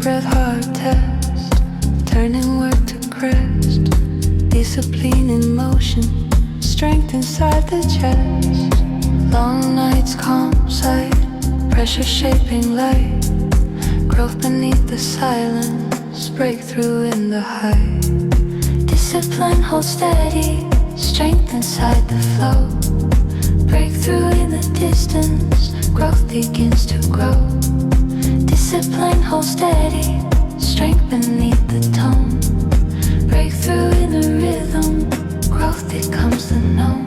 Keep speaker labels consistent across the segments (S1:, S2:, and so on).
S1: breath hard test, turning work to crest, discipline in motion, strength inside the chest. Long nights, calm sight, pressure shaping light, growth beneath the silence, breakthrough in the height. Discipline holds steady, strength inside the flow, breakthrough in the distance, growth begins to grow. Discipline holds steady, strength beneath the tone, breakthrough in the rhythm, growth becomes the known.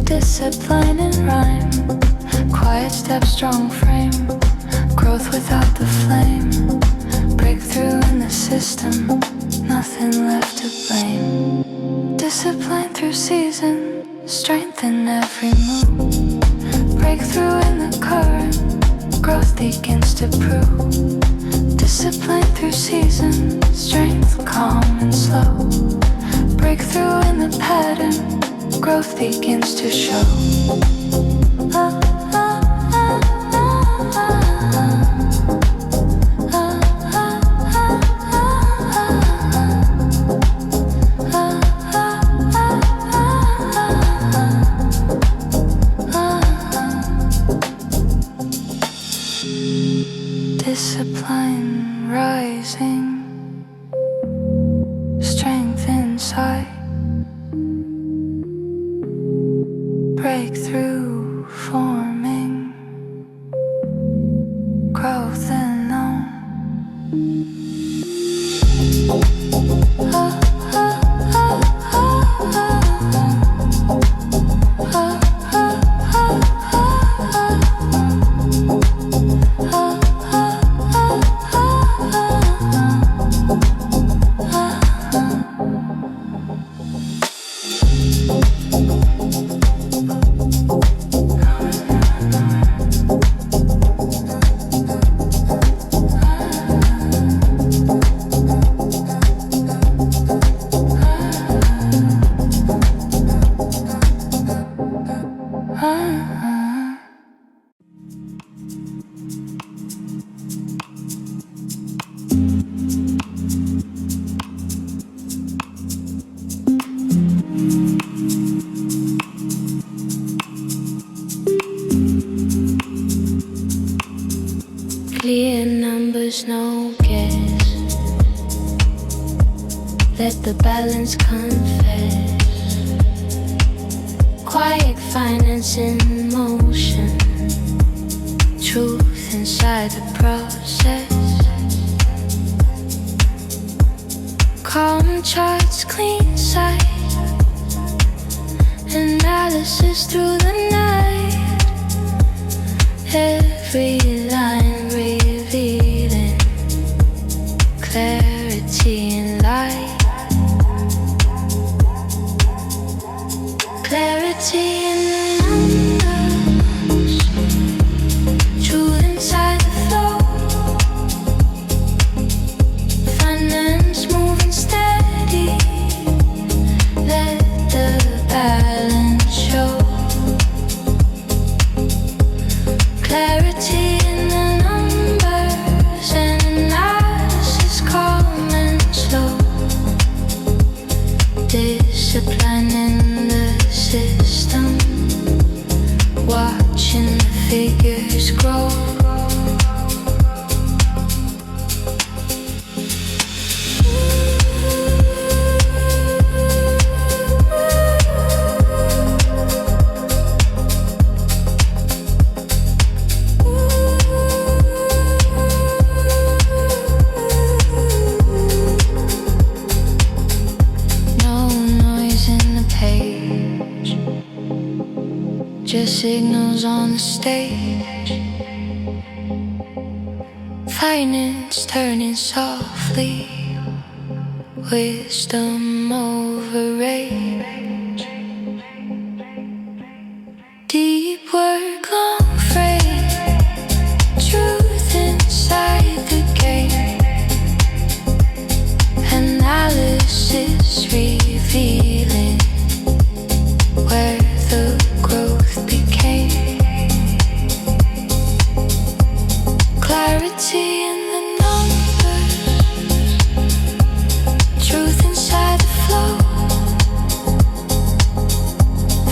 S1: Discipline and rhyme, quiet step, strong frame, growth without the flame, breakthrough in the system, nothing left to blame. Discipline through season, strength in every move, breakthrough in the current, growth begins to prove. Discipline through season, strength calm and slow, breakthrough in the pattern, growth begins to show. Discipline rising, strength inside, breakthrough forming, growth unknown. Clear numbers, no guess. Let the balance confess. Quiet finance in motion, truth inside the process. Calm charts, clean sight, analysis through the night. Every line revealing clarity and light. Clarity in the numbers, truth inside the flow. Finance moving steady, let the balance show. Clarity in the numbers and analysis calm and slow. Discipline in the system, watching the figures grow. Just signals on the stage. Finance turning softly, wisdom over rage. Deep work, long frame, truth inside the game. Analysis revealing where the growth became. Clarity in the numbers, truth inside the flow.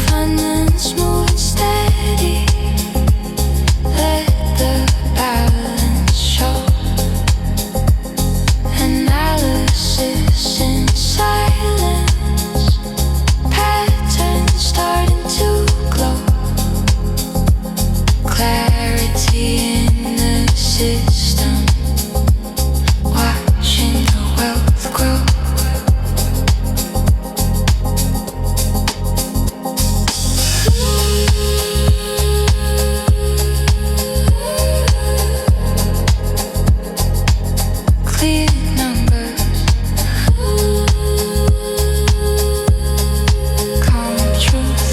S1: Finance smooth and steady, let the balance show. Analysis in silence, patterns starting to glow. Clarity in the system, watching the wealth grow. Clear numbers, calm truth.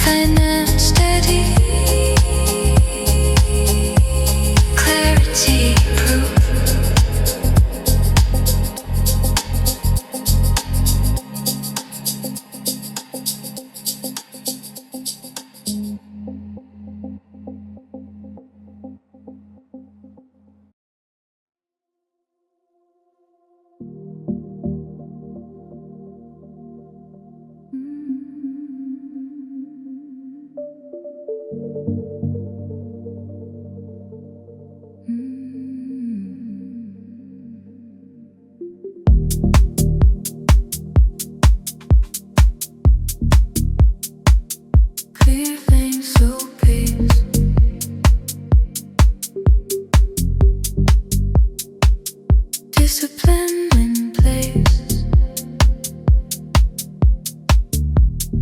S1: Finance steady, clarity proof. Clear lane, slow pace. Discipline in place.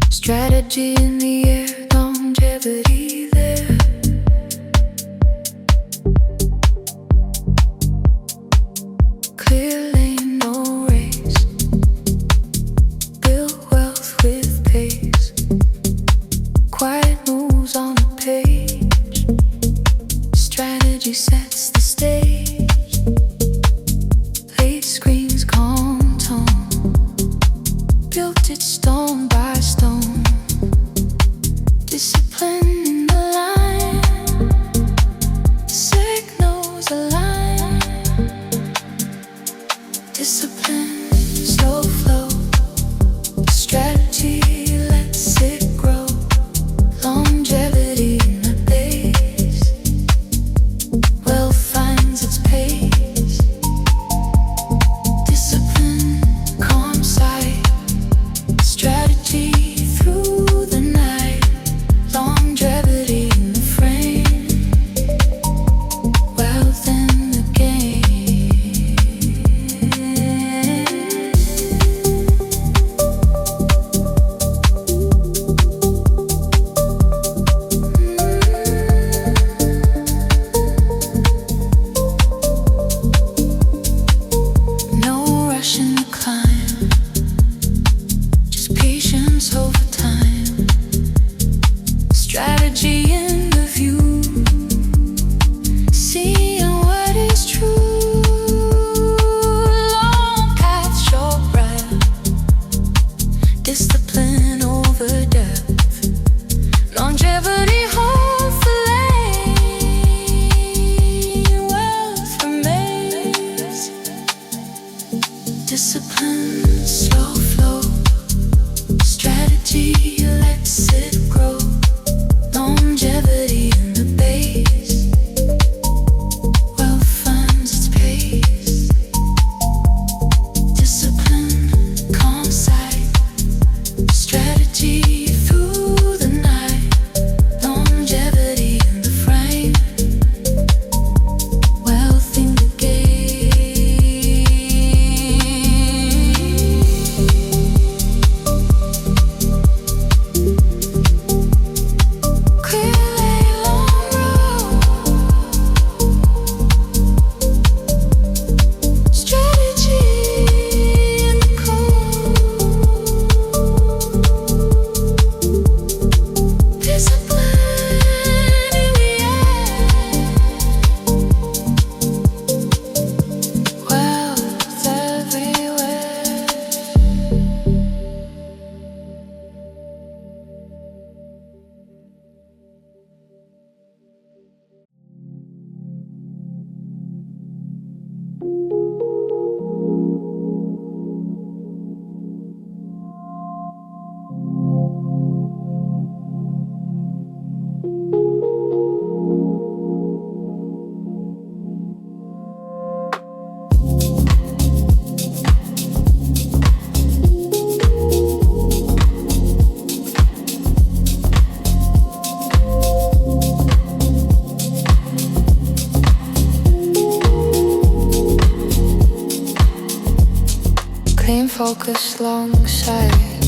S1: Strategy in the air, longevity there. Clear lane, no race. Build wealth with pace. Quiet moves on the page. Strategy sets the stage. Late screens, calm tone. Built it stone by stone. Discipline in the line. Signals align. Discipline, slow flow. Strategy lets it grow. Longevity in the base. Wealth finds its focus long sight.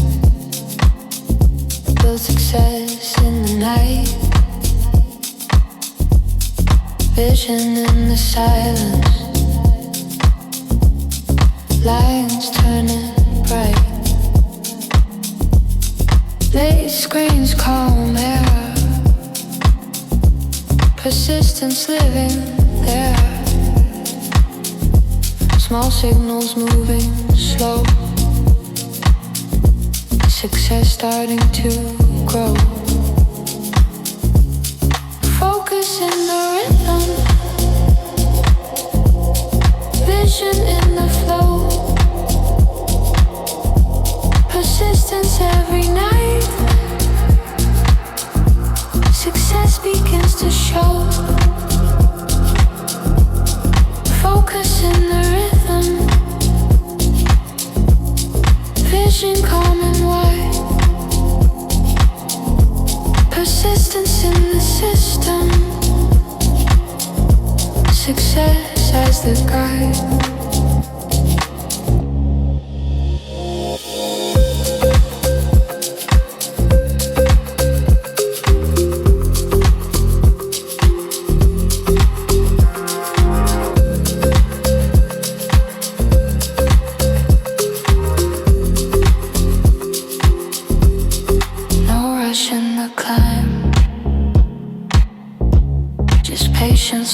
S1: Build success in the night. Vision in the silence. Lines turning bright. Late screens calm air. Persistence living there. Small signals moving slow. Success starting to grow. Focus in the rhythm. Vision in the flow. Persistence every night. Success begins to show. Focus in the rhythm. Vision calm and wide. Persistence in the system. Success as the guide.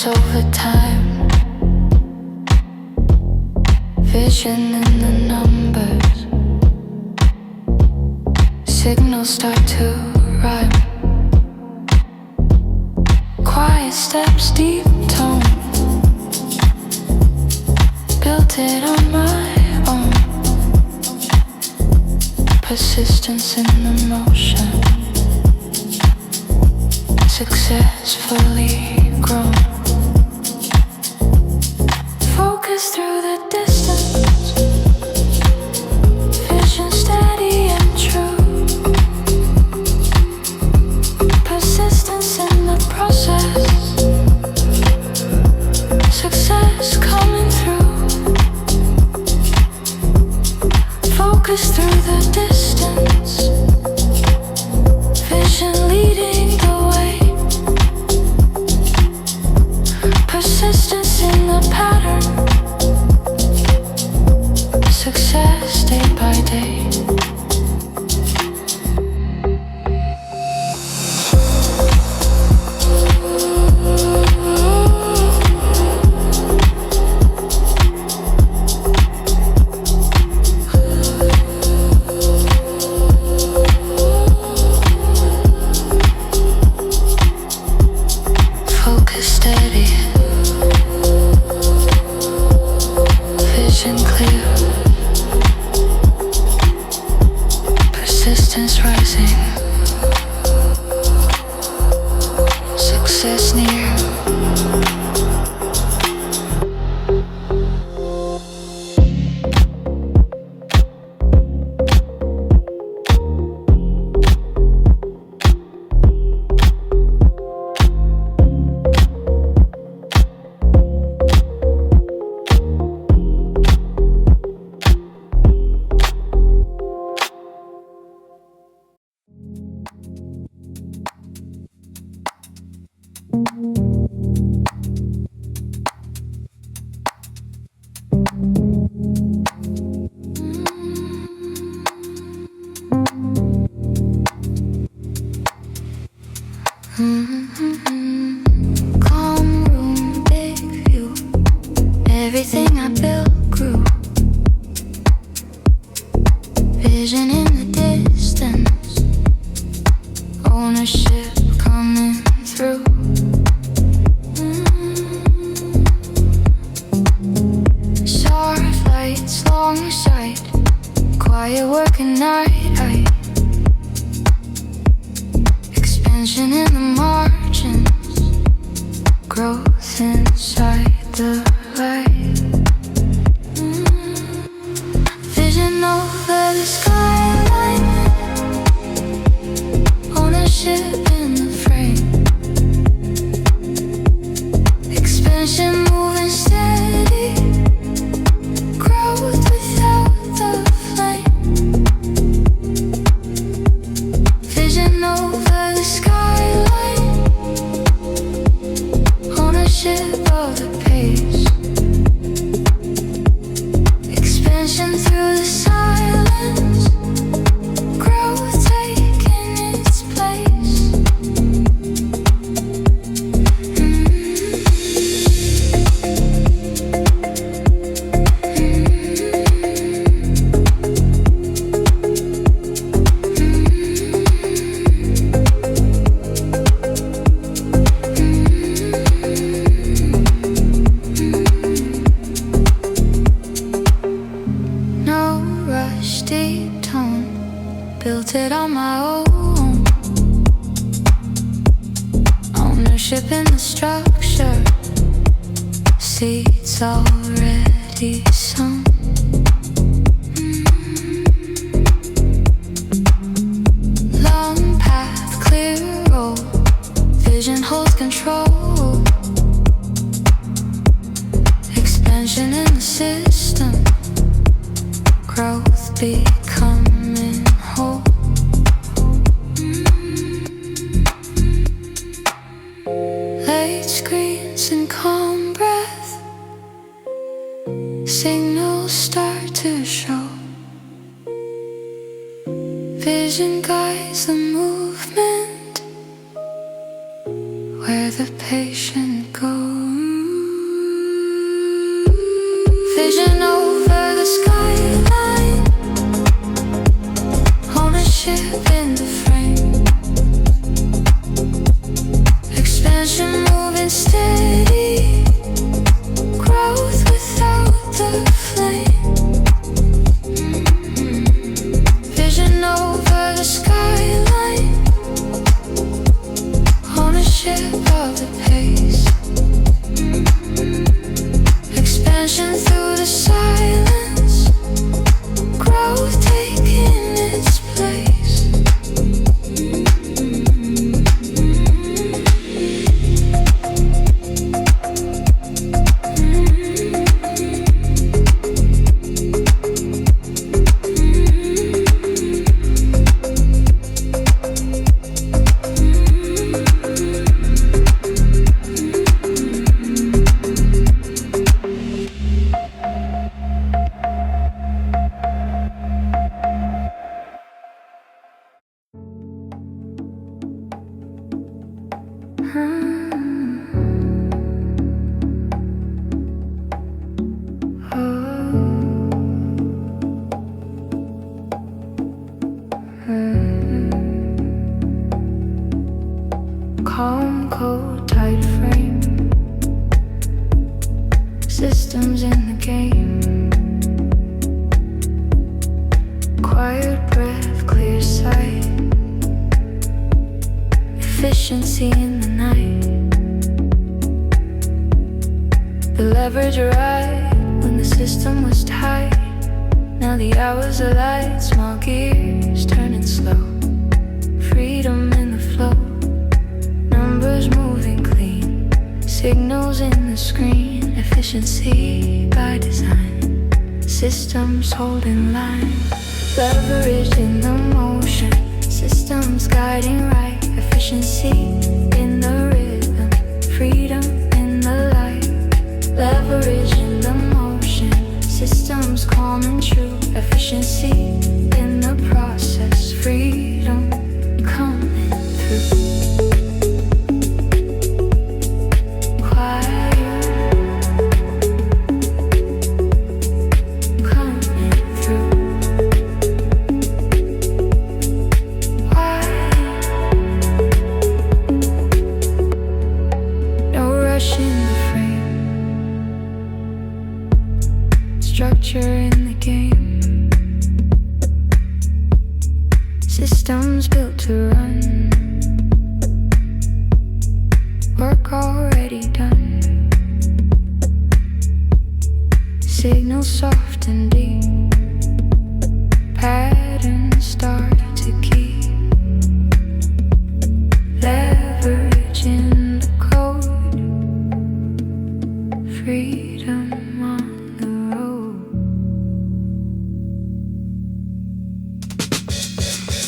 S1: Over time, vision in the numbers, signals start to rhyme. Quiet steps, deep tone, built it on my own. Persistence in the motion, successfully grown. Focus through the distance. Vision steady and true. Persistence in the process. Success coming through. Focus through the distance. Vision leading the way. Persistence in the pattern. Success day by day. Focus steady. Vision clear. Persistence rising. Success near. Calm room, big view. Everything I built grew. Vision in the distance. Ownership coming through. Soft lights, long sight. Quiet work at night. Expansion in the margins. Growth inside the light. Vision over the skyline. Ownership in the frame. Expansion moving steady. Growth without the ownership of the pace. Expansion through the silence, growth taking its place. Built it on my own. Ownership in the structure, seeds already sown. Long path, clear road, vision holds control. Expansion in the system, growth becoming whole. Late screens and calm breath, signals start to show. Vision guides the movement where the patient goes. Vision over the skyline, ownership in the frame. Expansion moving steady, growth without the flame. Vision over the skyline, ownership of the pace. Expansion through the silence, growth taking its place. Calm, cold, tight frame, systems in the game. Quiet breath, clear sight, efficiency in the night. The leverage arrived when the system was tight. Now the hours are light, small gears turning slow. Freedom in the flow, numbers moving clean, signals in the screen. Efficiency by design, systems holding line. Leverage in the motion, systems guiding right. Efficiency in the rhythm, freedom in the light. Leverage in the motion, systems calm and true. Efficiency in the process, freedom coming through. Structure in the game, systems built to run, work already done. Signals soft and deep, patterns start to keep. Leverage in the code, freedom on the road.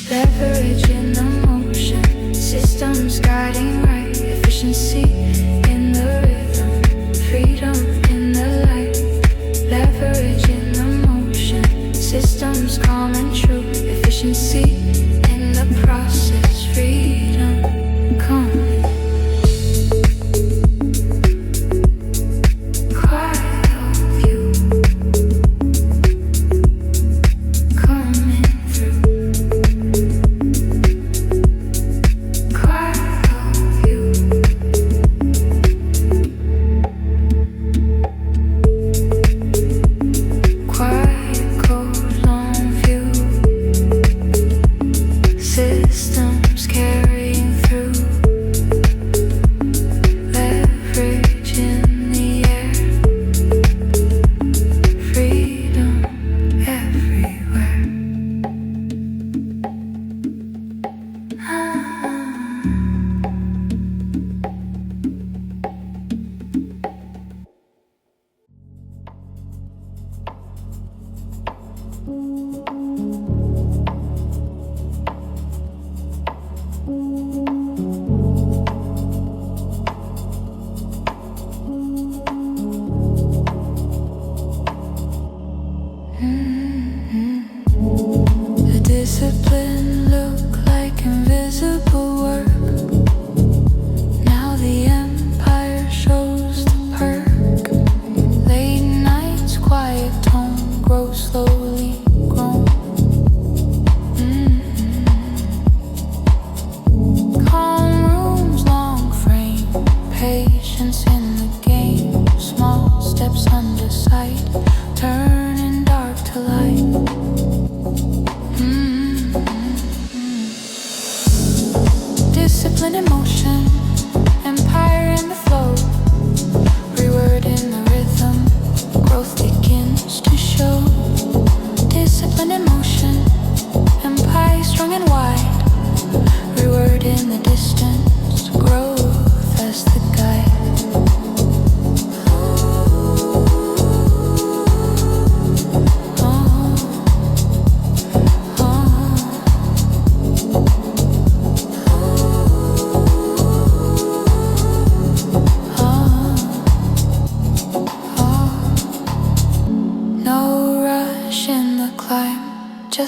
S1: Leverage in the motion, systems guiding right. Efficiency in the rhythm,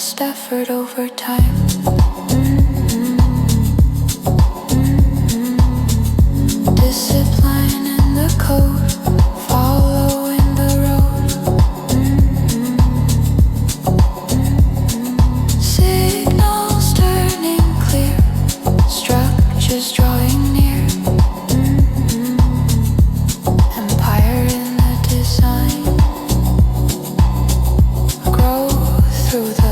S1: just effort over time. Discipline in the code, following the road. Signals turning clear, structures drawing near. Empire in the design, grow through the line.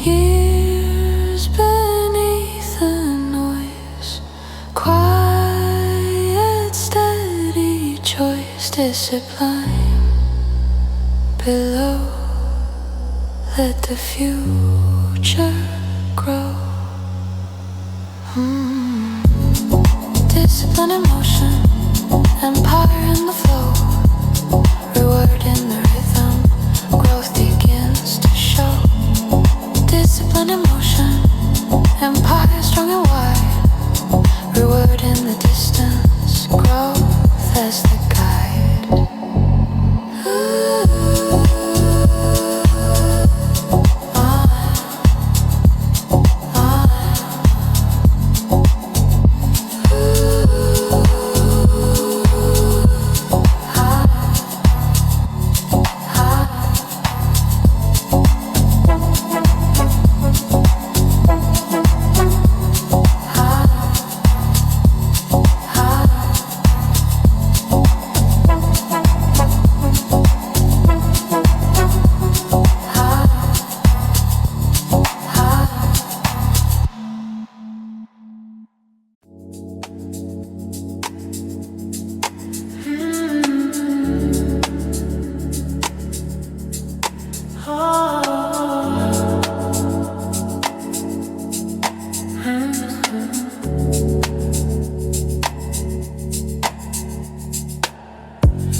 S1: Years beneath the noise, quiet, steady choice. Discipline below, let the future grow. Discipline in motion, empire in the flow, reward in the rhythm, growth begins to show. Discipline in motion, empire strong and wide, reward in the distance, growth as the guide.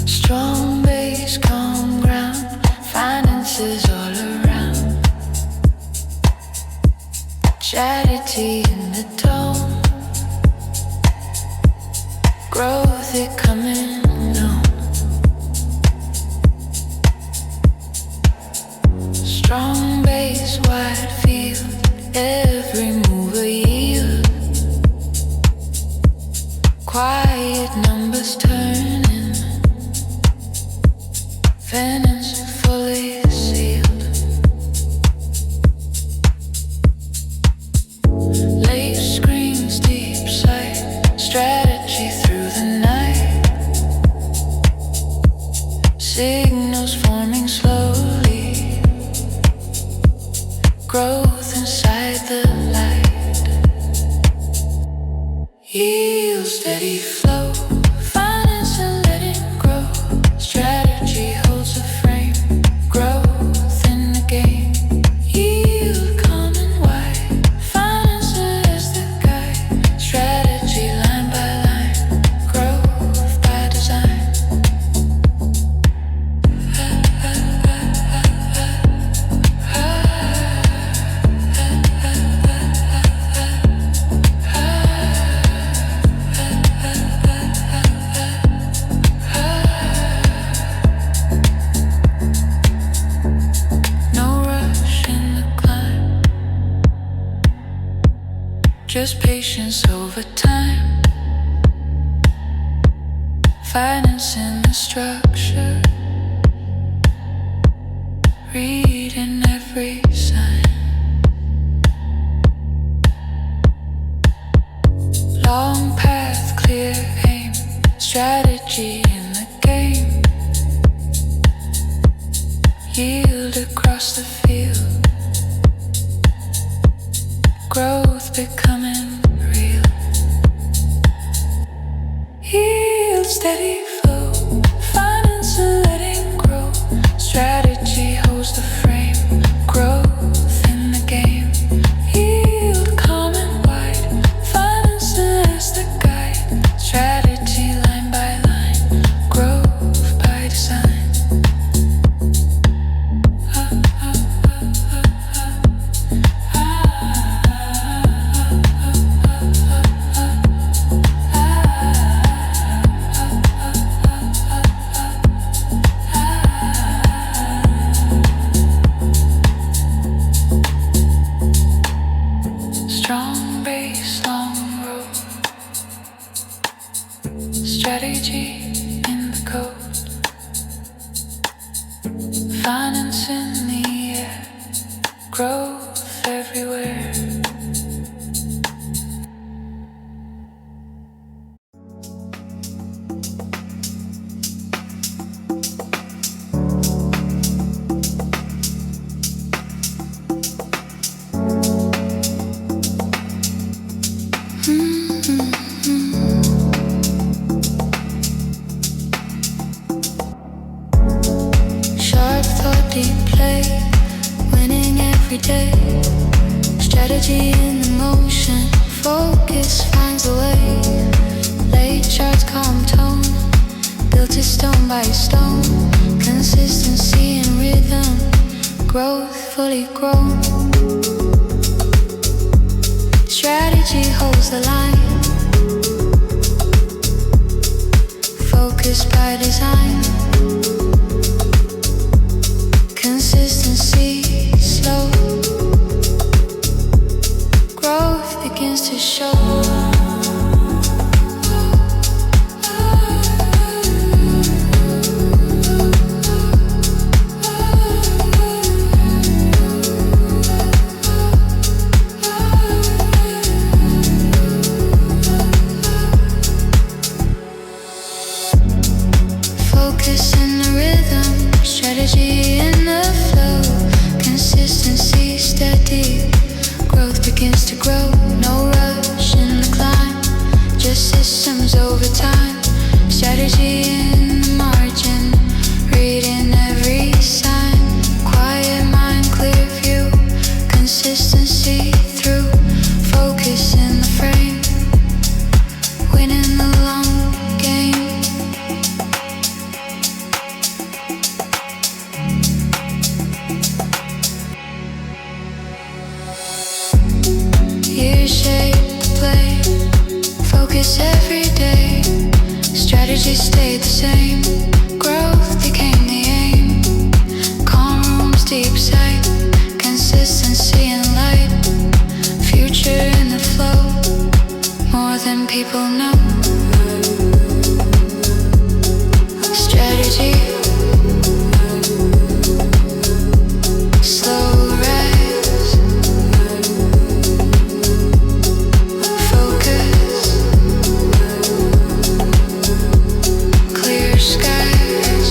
S1: Strong base, calm ground, finances all around. Charity in the tone, growth it coming on. Strong base, wide field, every move a yield. Quiet numbers turning, Venice fully sealed. Late screams, deep sight, strategy through the night. Signals forming slowly, growth inside the light. Yield steady flow, finance and letting grow. Strategy holds a frame, growth in the game. Yield calm and wide, finance as the guide. Strategy line by line, growth by design. Just patience over time, financing the structure, reading every sign. Long path, clear aim, strategy in the game. Yield across the field, growth becoming real. Yield steady flow, finance and letting grow. Strategy holds the frame, growth in the game. Yield calm and wide, finance as the guide. Strategy line by line, growth by design. Strong base, long road. Strategy in the code. Finance in the air. Growth everywhere. Strategy in the motion, focus finds a way. Late charts, calm tone, built it stone by stone. Consistency and rhythm, growth fully grown. Strategy holds the line, focus by design. Consistency slow, growth begins to show. Focus in the rhythm, strategy in the flow. Consistency steady, growth begins to grow. No rush in the climb, just systems over time. Strategy in the margin, reading every sign. Quiet mind, clear view, consistency through. Focus in the frame, winning the long game. Years shape the play, focus every day. Strategy stayed the same, growth became the aim. Calm rooms, deep sight, consistency and light. Future in the flow, more than people know. Strategy, slow rise. Focus, clear skies.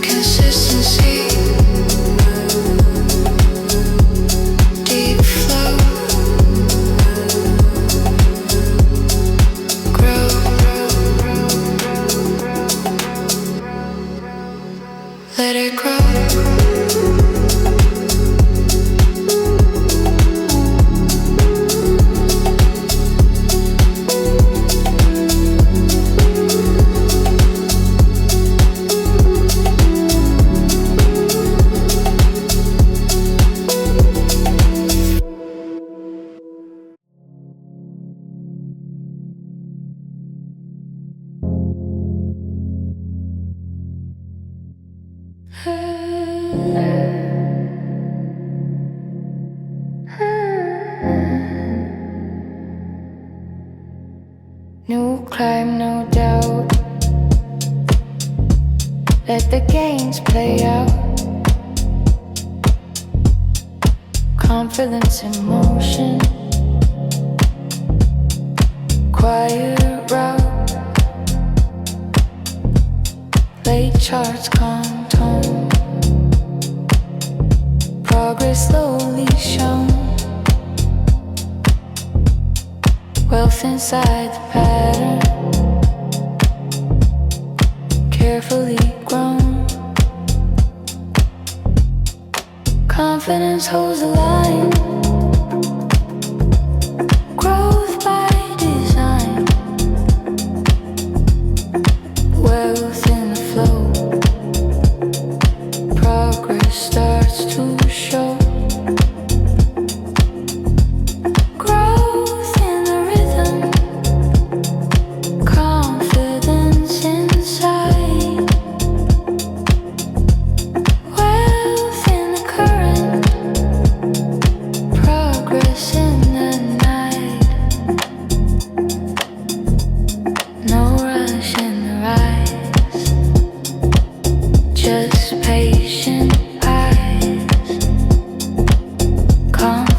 S1: Consistency, deep flow. Grow, let it grow. New climb, no doubt. Let the games play out. Confidence in motion. Quiet route. Late charts, calm tone. Progress slowly shown. Wealth inside the pattern, carefully grown. Confidence holds the line, growth by design. Wealth in the flow, progress starts to show.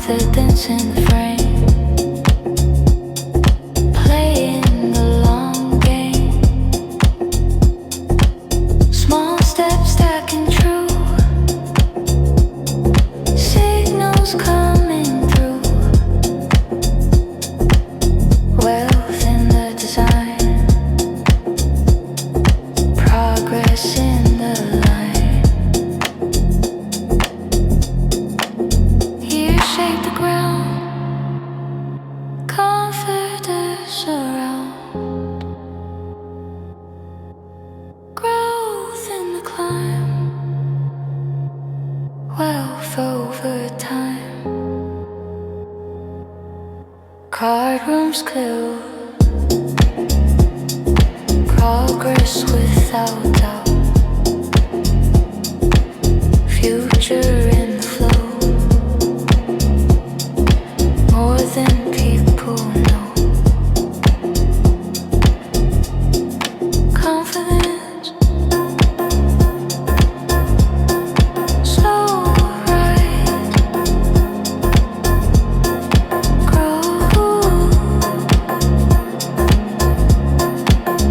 S1: confidence in the frame, playing the long game. Small steps stacking true, signals coming through. Wealth in the design, progress in the line. Years shape the ground, comforters around. Growth in the climb, wealth over time. Card rooms clear, progress without doubt. Future in the flow, more than people know. Confidence, slow ride, grow,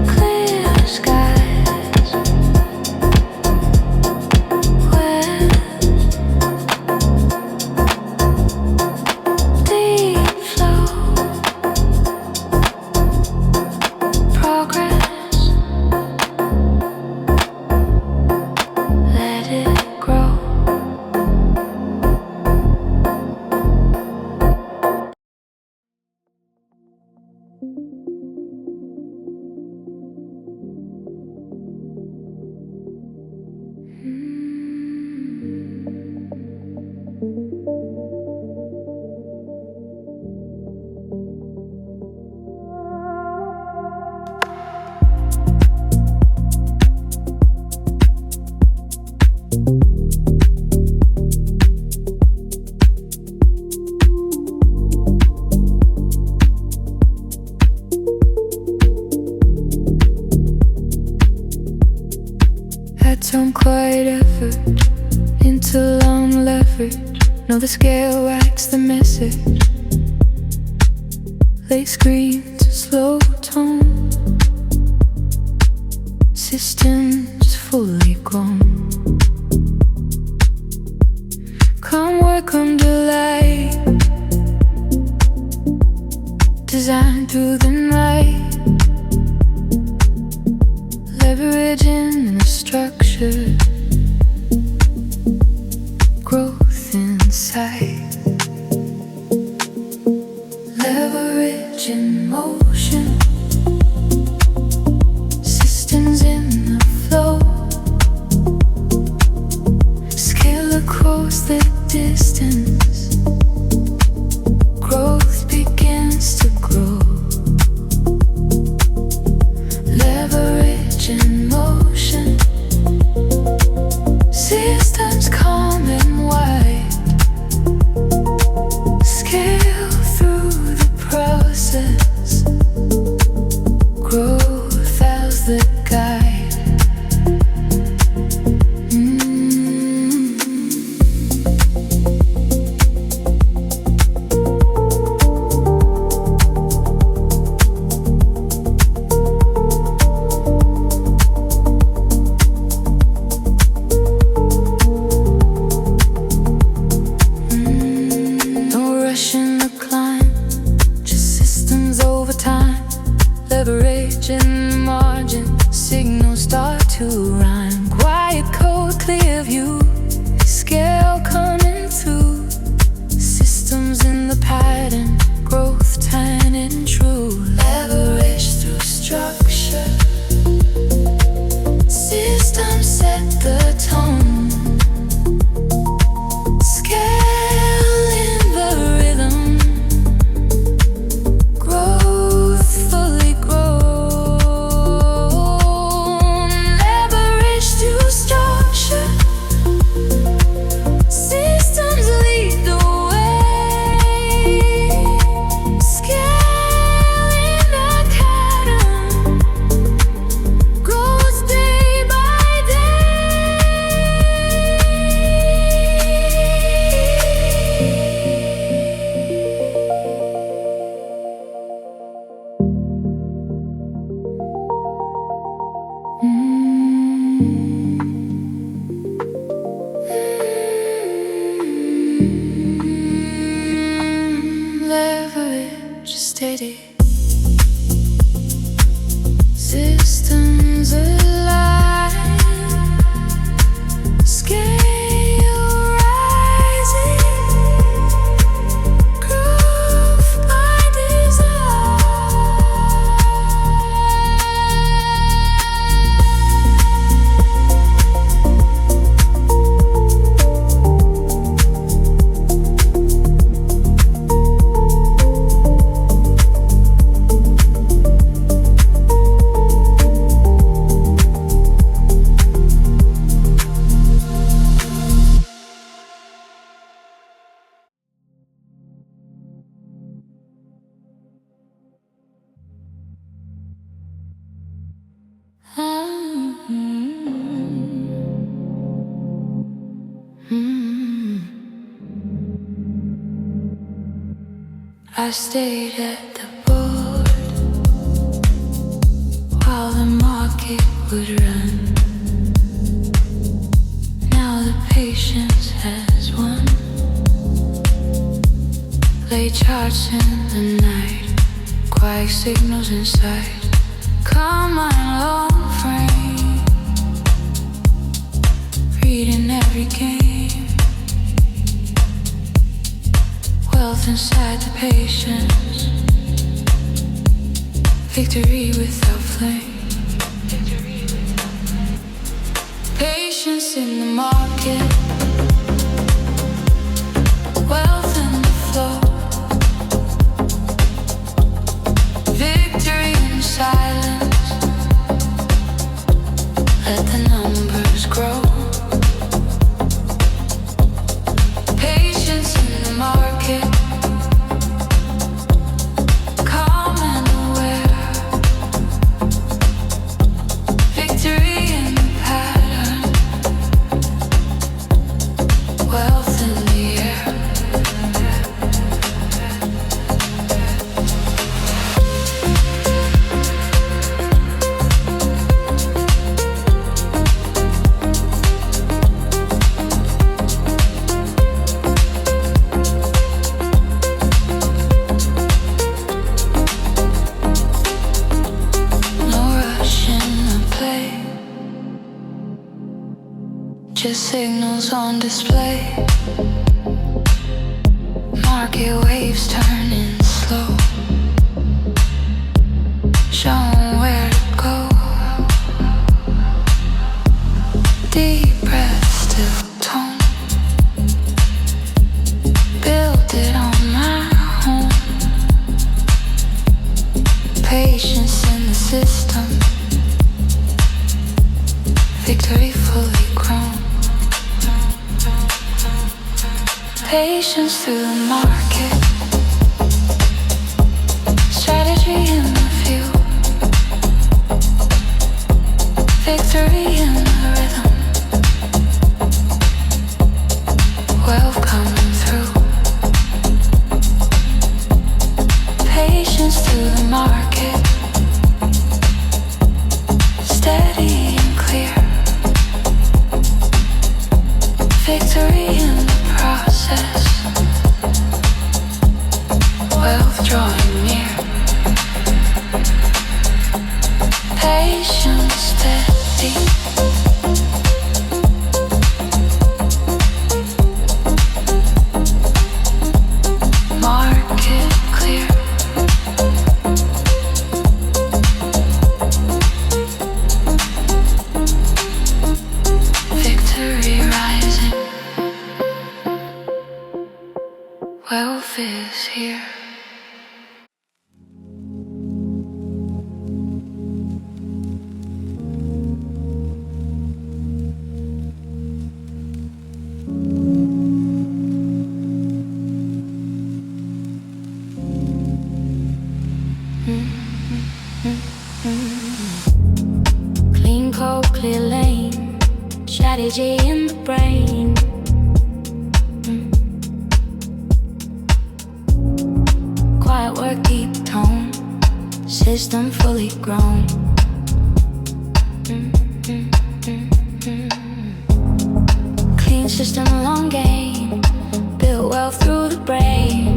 S1: clear skies, west, deep flow, progress, let it grow. Had some quiet effort into long leverage. Know the scale wax the message. Late screens, slow tone. Systems fully grown. Come work, come delight. Designed through the night. Leveraging the structure, growth inside. Leverage in motion, systems in the flow. Scale across the distance, growth begins to grow. Leverage in motion, systems calm and wide. Scale through the process, growth as the guide. Rushing the climb, just systems over time. Leverage in the margin, signals start to rhyme. Quiet code, clear view, scale coming through. Systems in the pattern, growth turning true. Leverage through structure, systems set the tone. Systems lead the way. city. Systems alive, scale rising, groove by design. I stayed at the board while the market would run. Now the patience has won. Lay charts in the night, quiet signals inside. Come on, long frame, reading every game. Wealth inside the patience, victory without flame. Patience in the market, wealth in the flow, victory in silence. Let the numbers grow. Patience in the market, calm and aware. Victory in the pattern, wealth in the air. Just signals on display. Market waves turning slow, showing where to go. Deep breath, still tone. Built it on my own. Patience in the system, victory fully grown. Patience through the market, strategy in the field, victory in the rhythm, wealth coming through. Patience through the market, steady and clear, victory in the process, wealth drawing near. Patience steady, market clear. Victory rising, wealth is here. Clean code, clear lane, strategy in the brain. Quiet work, deep tone, system fully grown. Clean system, long game, built well through the brain.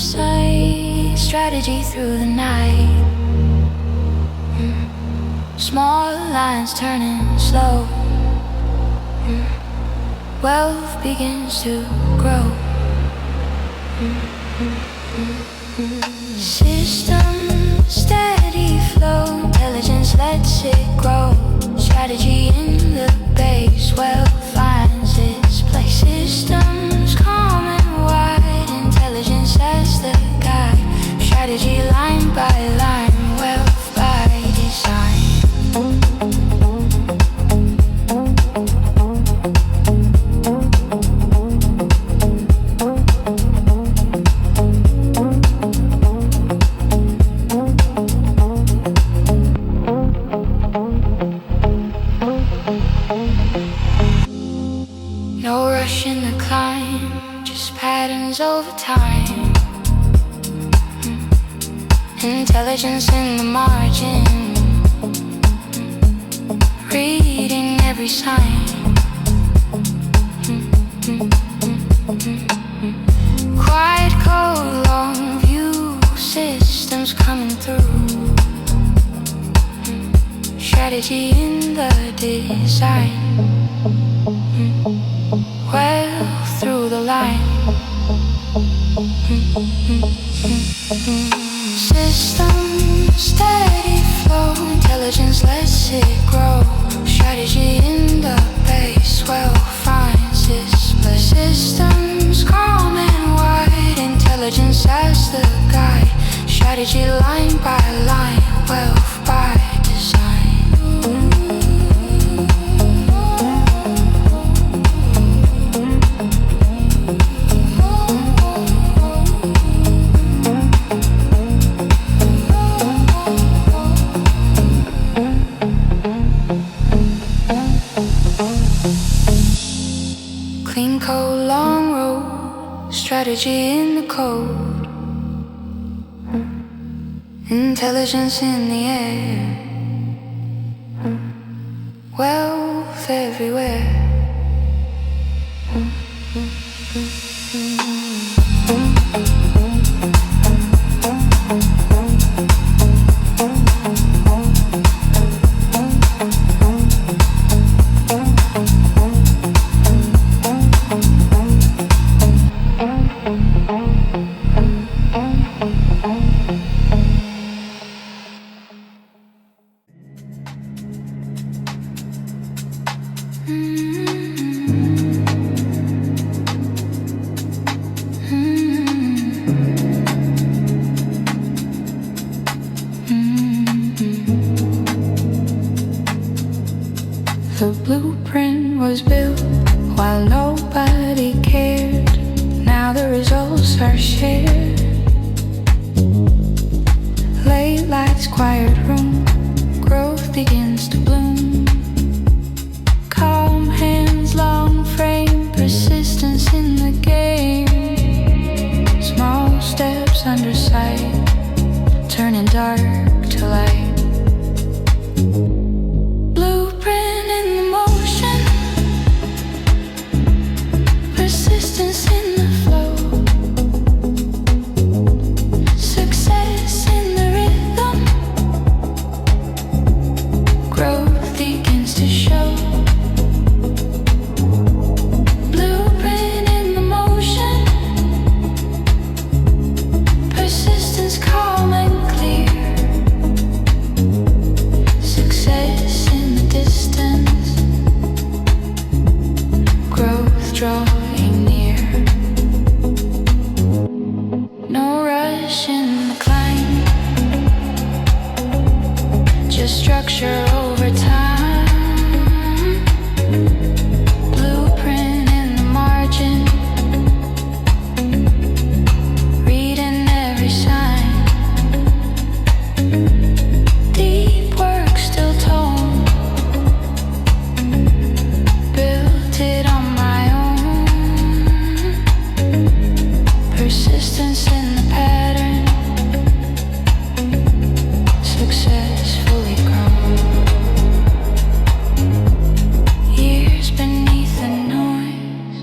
S1: sight, strategy through the night. Small lines turning slow. Wealth begins to grow. System, steady flow. Intelligence lets it grow. Strategy in the base. Wealth finds its place. Systems calm and wide. Intelligence as the guide. Strategy line by line. Wealth by design. No rush in the climb, just patterns over time. Intelligence in the margin, reading every sign. Quiet code, long view, systems coming through. Strategy in the design. Well through the line. System, steady flow. Intelligence lets it grow. Strategy in the base. Well finds its place. Systems calm and wide. Intelligence as the guide. Strategy line by line. Wealth by design. Clean code, long road, strategy in the code. Intelligence in the air. Wealth everywhere. The blueprint was built while nobody cared. Now the results are shared. Late lights, quiet room, growth begins to bloom. Calm hands, long frame, persistence in the game. Small steps under sight, turning dark to light. Drawing near. No rush in the climb, just structure over time. Blueprint in the margin, reading every sign. Deep work still tone, built it on my own. Persistence in the pattern, successfully grown. Years beneath the noise,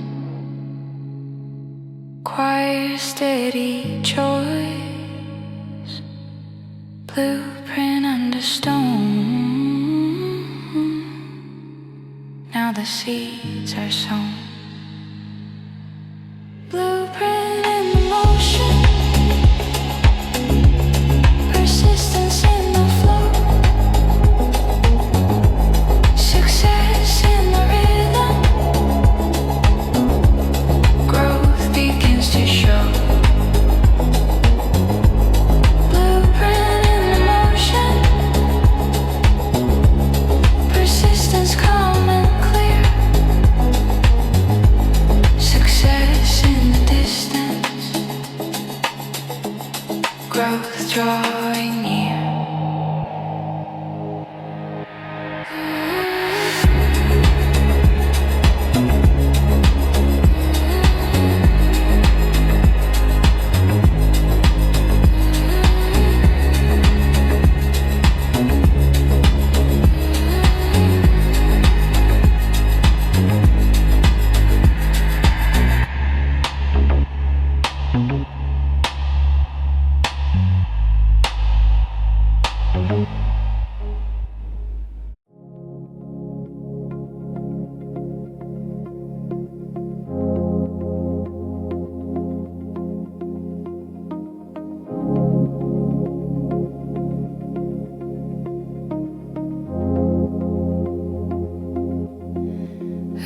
S1: quiet, steady. choice. Blueprint under stone. Now the seeds are sown. Blueprint in the motion. Persistence in the flow. Success in the rhythm. Growth begins to show. Blueprint in the motion. Persistence calm and clear. Success in the distance. Growth drawing near.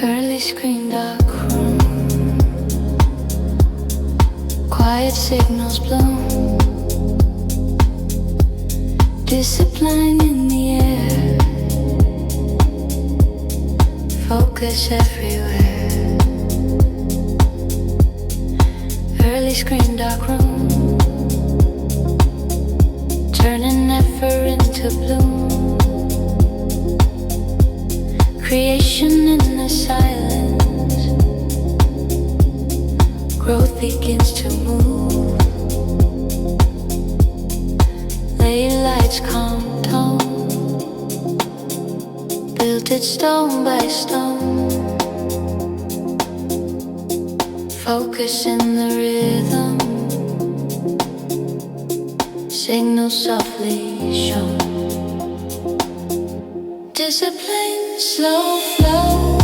S1: Early screen dark room. Quiet signals bloom. Discipline in the air. Focus everywhere. Early screen dark room. Turning effort into bloom. Creation in the silence. Growth begins to move. Lay lights calm tone. Built it stone by stone. Focus in the rhythm. Signals softly shown. Discipline, slow flow.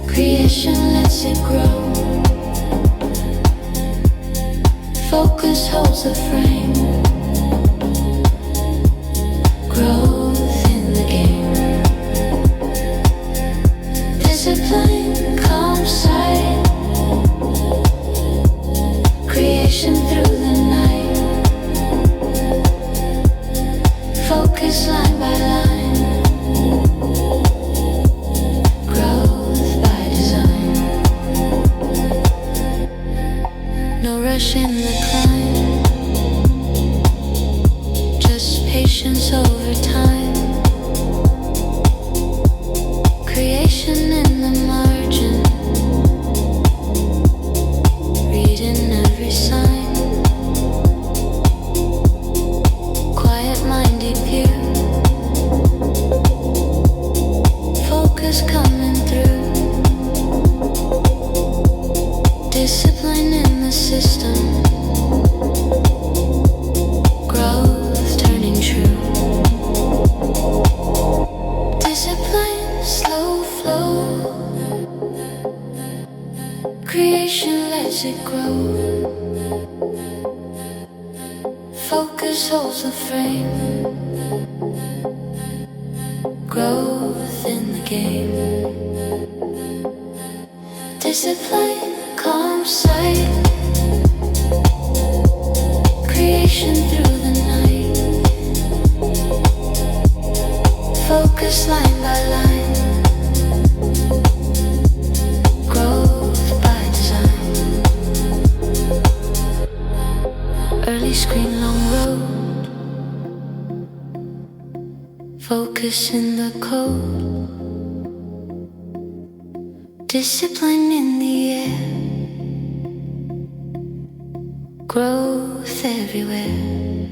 S1: Creation lets it grow. Focus holds the frame. Growth in the game. Discipline, calm sight. Creation through the night. Focus line by line. Growth by design. No rush in the climb. Just patience over time. Creation in the margin. Reading every sign. Quiet minded view. Focus coming through. Discipline in the system. Growth turning true. Discipline, slow flow. Creation lets it grow. Focus holds the frame. Growth in the game. Discipline, calm sight. Creation through the night. Focus line by line. Growth by design. Early screen, long road. Focus in the code. Discipline in the air. Growth everywhere.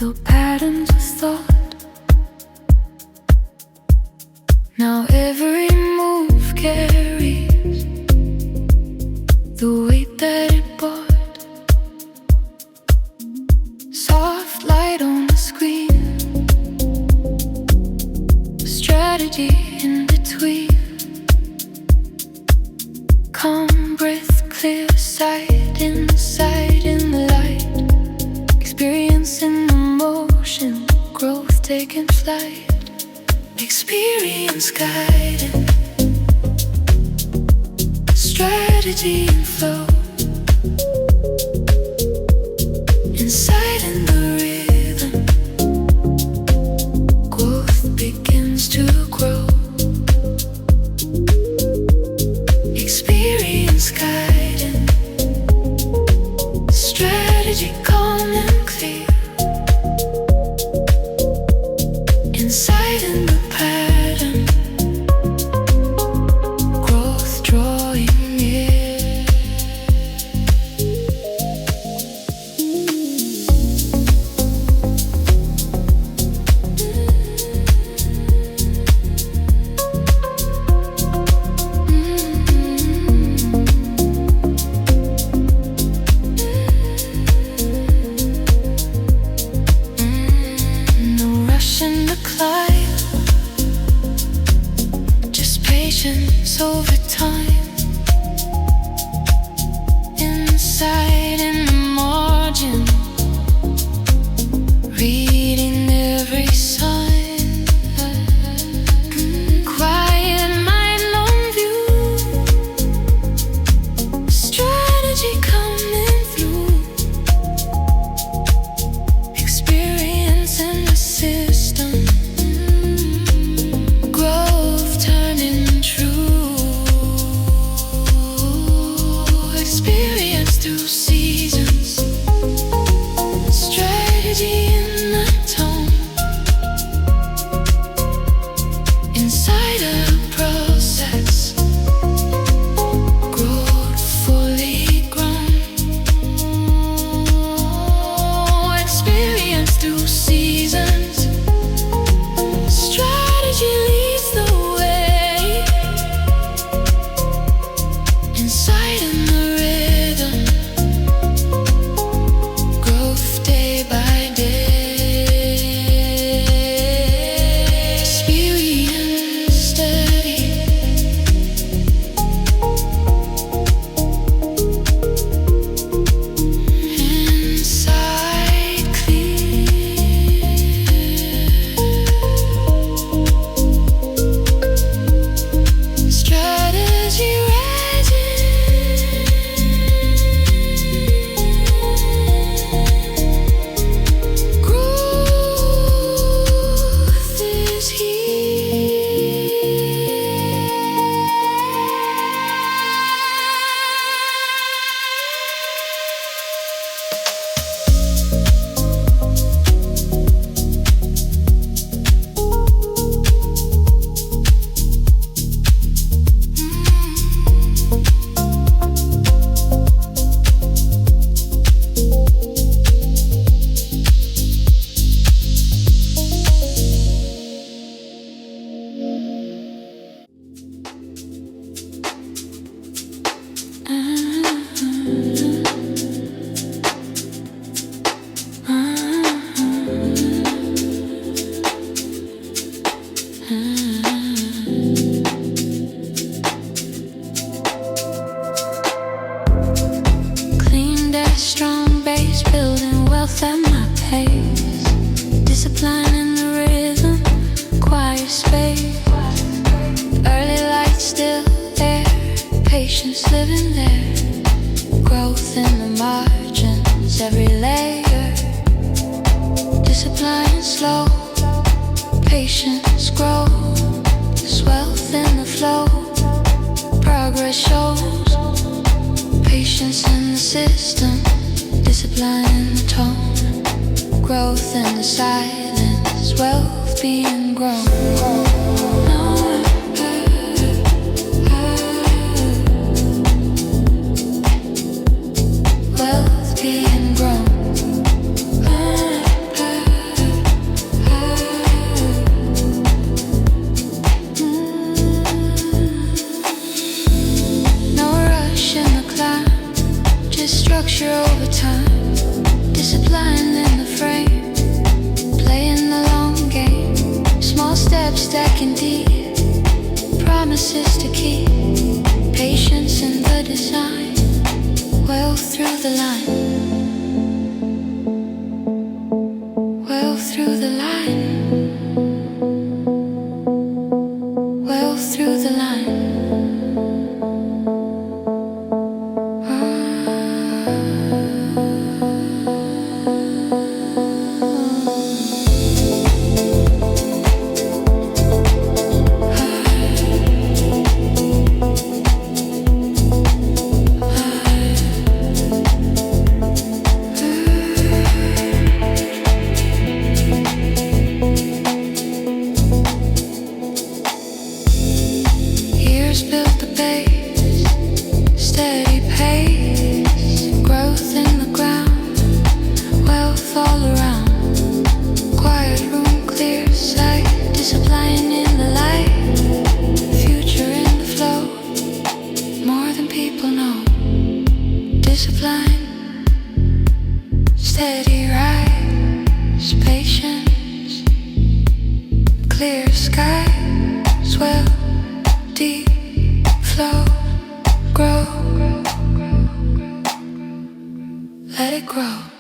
S1: built patterns of thought. Now every move carries the weight that it brought. Soft light on the screen, strategy in between. Calm breath, clear sight, insight in the light. Experience in the motion, growth taking flight. Experience guided, strategy and flow. Insight in the rhythm, growth begins to grow. Experience guided, strategy calm and clear. Insight in the pattern, growth drawing near. No rush in the climb, just patience over time. Inside in the margin, reading every sign. Quiet mind on view, strategy coming through. Experience in the system, growth turning true. Experience through seasons, strategy in the tone. Inside a process, growth fully grown. Experience through seasons, strategy leads the way. Inside in the rhythm, growth day by day. Experience steady, inside clear. Strategy rising, growth is here. Clean dash, strong base, building wealth at my pace. Discipline in the rhythm, quiet space. Early light still there, patience living there. Growth in the margins, every layer. Discipline slow, patience grow. There's wealth in the flow, progress shows. Patience in the system, discipline in the tone. Growth in the silence, wealth being grown. Wealth being grown. the line, well through the line. Built the base, steady pace, growth in the ground, wealth all around. Quiet room, clear sight, discipline in the light, future in the flow, more than people know. Discipline, steady rise, patience, clear sky, swell, deep flow, grow, let it grow.